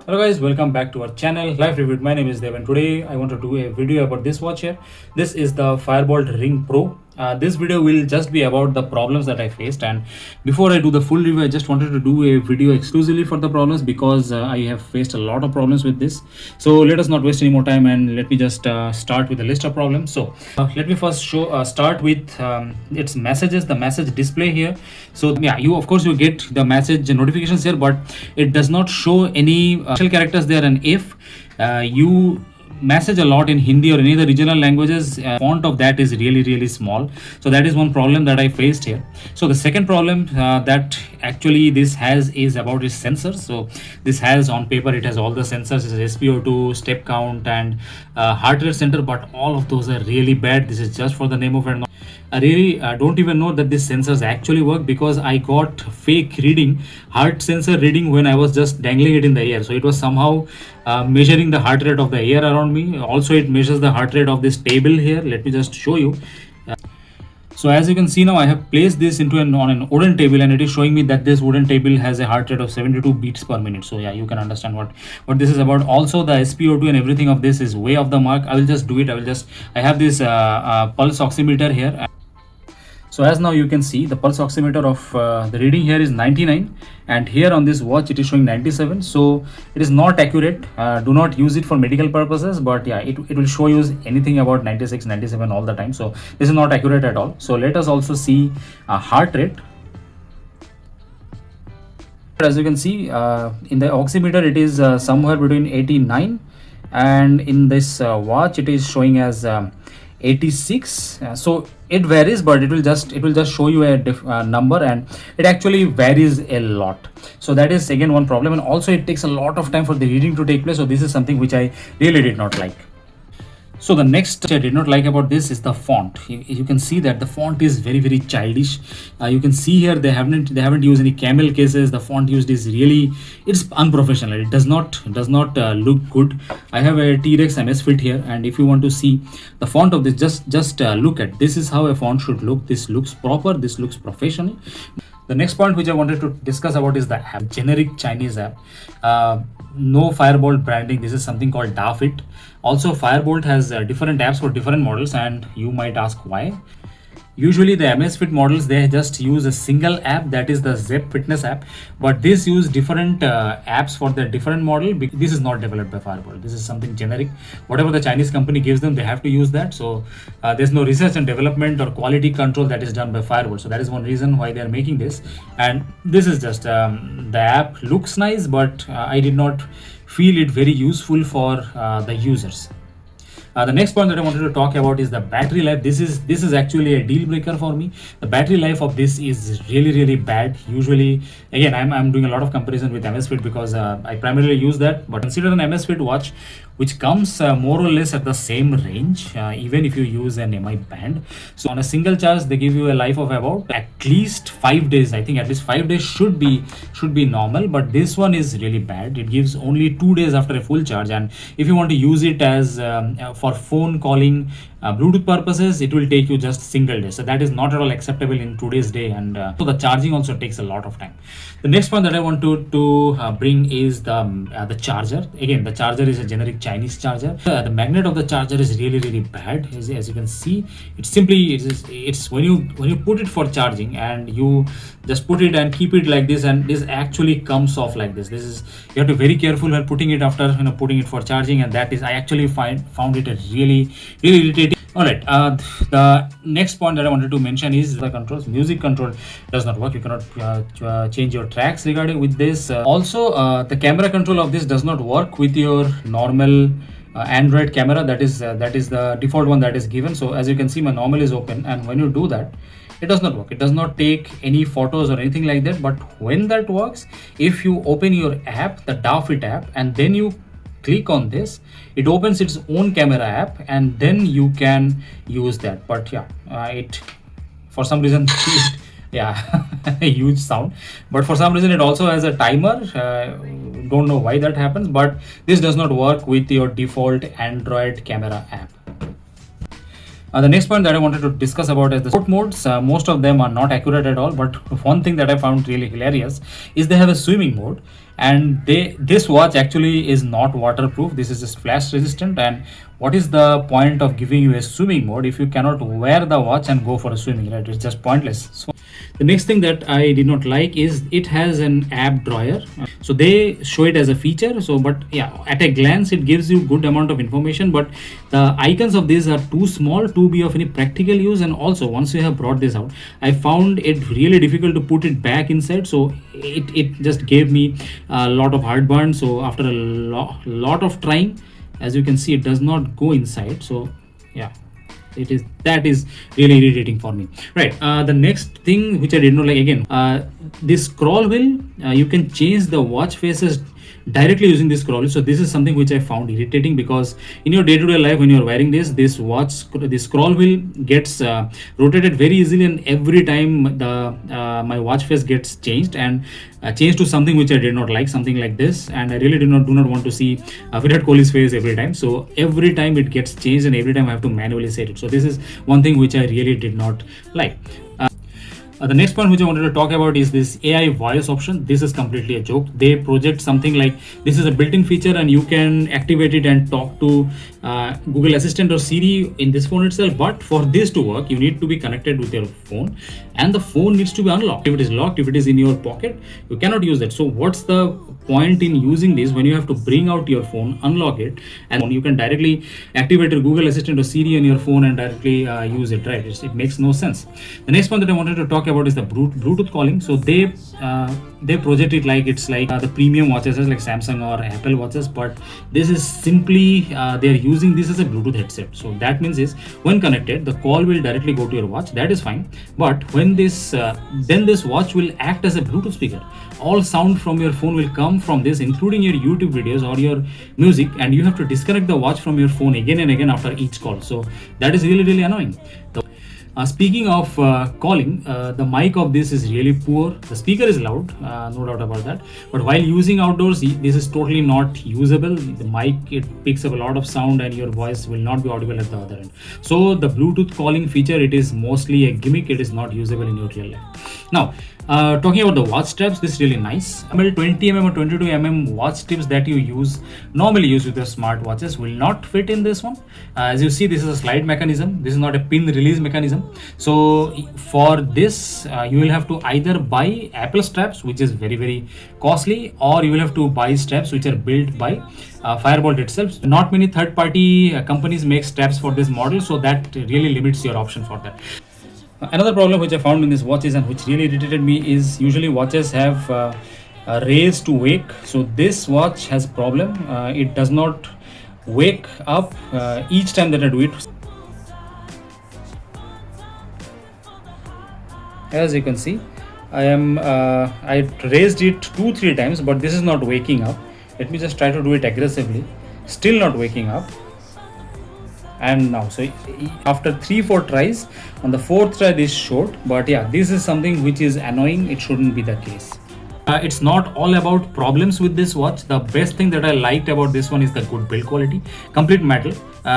Hello guys, welcome back to our channel Life Review. My name is Dev and today I want to do a video about this watch here. This is the Fire-Boltt Ring Pro. This video will just be about the problems that I faced, and before I do the full review I just wanted to do a video exclusively for the problems because I have faced a lot of problems with this. So let us not waste any more time and let me just start with a list of problems. So let me first start with its messages, the message display here. So yeah, you of course you get the message notifications here, but it does not show any special characters there. And if you message a lot in Hindi or any other regional languages, font of that is really small. So that is one problem that I faced here. So the second problem that actually this has is about its sensors. So this has, on paper it has all the sensors, it has SpO2, step count and heart rate sensor, but all of those are really bad. This is just for the name of it. I really don't even know that these sensors actually work, because I got fake reading, heart sensor reading, when I was just dangling it in the air. So it was somehow measuring the heart rate of the air around me. Also it measures the heart rate of this table here. Let me just show you. So as you can see now, I have placed this on an wooden table, and it is showing me that this wooden table has a heart rate of 72 beats per minute. So yeah, you can understand what this is about. Also the SpO2 and everything of this is way off the mark. I will just do it. I have this pulse oximeter here. So as now you can see, the pulse oximeter of the reading here is 99, and here on this watch it is showing 97. So it is not accurate. Do not use it for medical purposes, but yeah, it will show you anything about 96, 97 all the time. So this is not accurate at all. So let us also see heart rate. As you can see, in the oximeter it is somewhere between 89, and in this watch it is showing as 86. So it varies, but it will just show you a number, and it actually varies a lot. So that is again one problem, and also it takes a lot of time for the reading to take place. So this is something which I really did not like. So the next I did not like about this is the font. You can see that the font is very childish. You can see here they haven't used any camel cases. The font used is it's unprofessional. It does not look good. I have a T-Rex MS Fit here, and if you want to see the font of this, just look at this. Is how a font should look. This looks proper. This looks professional. The next point which I wanted to discuss about is the app, generic Chinese app. No Fire-Boltt branding. This is something called Dafit. Also, Fire-Boltt has different apps for different models, and you might ask why. Usually the MS Fit models, they just use a single app, that is the Zepp fitness app, but this use different apps for the different model. This is not developed by Fire-Boltt. This is something generic. Whatever the Chinese company gives them, they have to use that. So there's no research and development or quality control that is done by Fire-Boltt. So that is one reason why they are making this. And this is just the app looks nice, but I did not feel it very useful for the users. The next point that I wanted to talk about is the battery life. This is actually a deal breaker for me. The battery life of this is really bad. Usually, again, I'm doing a lot of comparison with MS Fit because I primarily use that. But consider an MS Fit watch which comes more or less at the same range, even if you use an MI band. So on a single charge, they give you a life of about at least 5 days. I think at least 5 days should be normal, but this one is really bad. It gives only 2 days after a full charge, and if you want to use it as for phone calling, Bluetooth purposes, it will take you just single day. So that is not at all acceptable in today's day, and so the charging also takes a lot of time. The next point that I want to bring is the charger. Again, the charger is a generic Chinese charger. The magnet of the charger is really bad. As you can see, it's when you put it for charging and you just put it and keep it like this, and this actually comes off like this. You have to be very careful when putting it after putting it for charging, and that is, I actually found it a really irritating. Alright, the next point that I wanted to mention is the controls. Music control does not work. You cannot change your tracks regarding with this. Also, the camera control of this does not work with your normal Android camera. That is the default one that is given. So as you can see, my normal is open, and when you do that, it does not work. It does not take any photos or anything like that. But when that works, if you open your app, the Dafit app, and then you click on this, it opens its own camera app, and then you can use that. But yeah, it for some reason yeah, a huge sound, but for some reason it also has a timer. Don't know why that happens, but this does not work with your default Android camera app. The next point that I wanted to discuss about is the sport modes. Most of them are not accurate at all, but one thing that I found really hilarious is they have a swimming mode, and this watch actually is not waterproof. This is just flash resistant. And what is the point of giving you a swimming mode if you cannot wear the watch and go for a swimming? Right? It's just pointless. So the next thing that I did not like is it has an app drawer. So they show it as a feature. So, but yeah, at a glance, it gives you good amount of information. But the icons of these are too small to be of any practical use. And also, once you have brought this out, I found it really difficult to put it back inside. So it just gave me a lot of heartburn. So after a lot of trying, as you can see, it does not go inside. So yeah, that is really irritating for me, right? The next thing which I did not like, again, this scroll wheel, you can change the watch faces directly using this scroll wheel. So this is something which I found irritating, because in your day-to-day life, when you're wearing this watch, this scroll wheel gets rotated very easily, and every time the my watch face gets changed and changed to something which I did not like, something like this. And I really do not want to see Virat Kohli's face every time. So every time it gets changed, and every time I have to manually set it. So this is one thing which I really did not like. The next point which I wanted to talk about is this AI voice option. This is completely a joke. They project something like this is a built-in feature, and you can activate it and talk to Google Assistant or Siri in this phone itself. But for this to work, you need to be connected with your phone, and the phone needs to be unlocked. If it is locked, if it is in your pocket, you cannot use that. So what's the point in using this when you have to bring out your phone, unlock it, and you can directly activate your Google Assistant or Siri on your phone and directly use it, right? It makes no sense. The next point that I wanted to talk about is the Bluetooth calling. So they project it like it's like the premium watches like Samsung or Apple watches, but this is simply they're using this as a Bluetooth headset. So that means is when connected, the call will directly go to your watch. That is fine, but when this then this watch will act as a Bluetooth speaker. All sound from your phone will come from this, including your YouTube videos or your music, and you have to disconnect the watch from your phone again and again after each call. So that is really annoying. Speaking of calling, the mic of this is really poor. The speaker is loud, no doubt about that. But while using outdoors, this is totally not usable. The mic, it picks up a lot of sound, and your voice will not be audible at the other end. So the Bluetooth calling feature, it is mostly a gimmick. It is not usable in your real life. Now, talking about the watch straps, this is really nice. 20mm or 22mm watch straps that you normally use with your smartwatches will not fit in this one. As you see, this is a slide mechanism. This is not a pin release mechanism. So for this, you will have to either buy Apple straps, which is very costly, or you will have to buy straps which are built by Fire-Boltt itself. Not many third-party companies make straps for this model, so that really limits your option for that. Another problem which I found in this watches and which really irritated me is usually watches have a raise to wake. So this watch has a problem. It does not wake up each time that I do it. As you can see, I raised it 2-3 times, but this is not waking up. Let me just try to do it aggressively. Still not waking up. And now, so after 3-4 tries, on the 4th try this showed. But yeah, this is something which is annoying. It shouldn't be the case. It's not all about problems with this watch. The best thing that I liked about this one is the good build quality. Complete metal.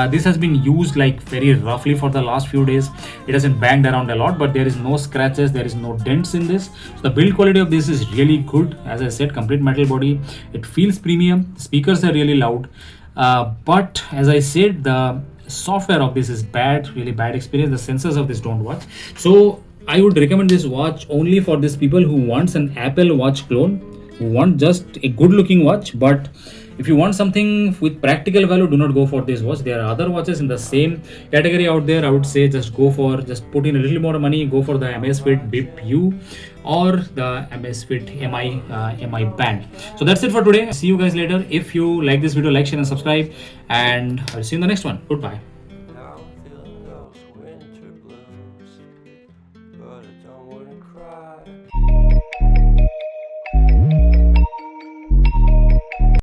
This has been used like very roughly for the last few days. It hasn't banged around a lot, but there is no scratches, there is no dents in this. So the build quality of this is really good. As I said, complete metal body. It feels premium. Speakers are really loud. But as I said, the software of this is bad, really bad experience. The sensors of this don't work. So I would recommend this watch only for these people who wants an Apple Watch clone, who want just a good looking watch. But if you want something with practical value, do not go for this watch. There are other watches in the same category out there. I would say just put in a little more money, go for the Amazfit Bip U or the Amazfit MI band. So that's it for today. See you guys later. If you like this video, like, share and subscribe, and I'll see you in the next one. Goodbye.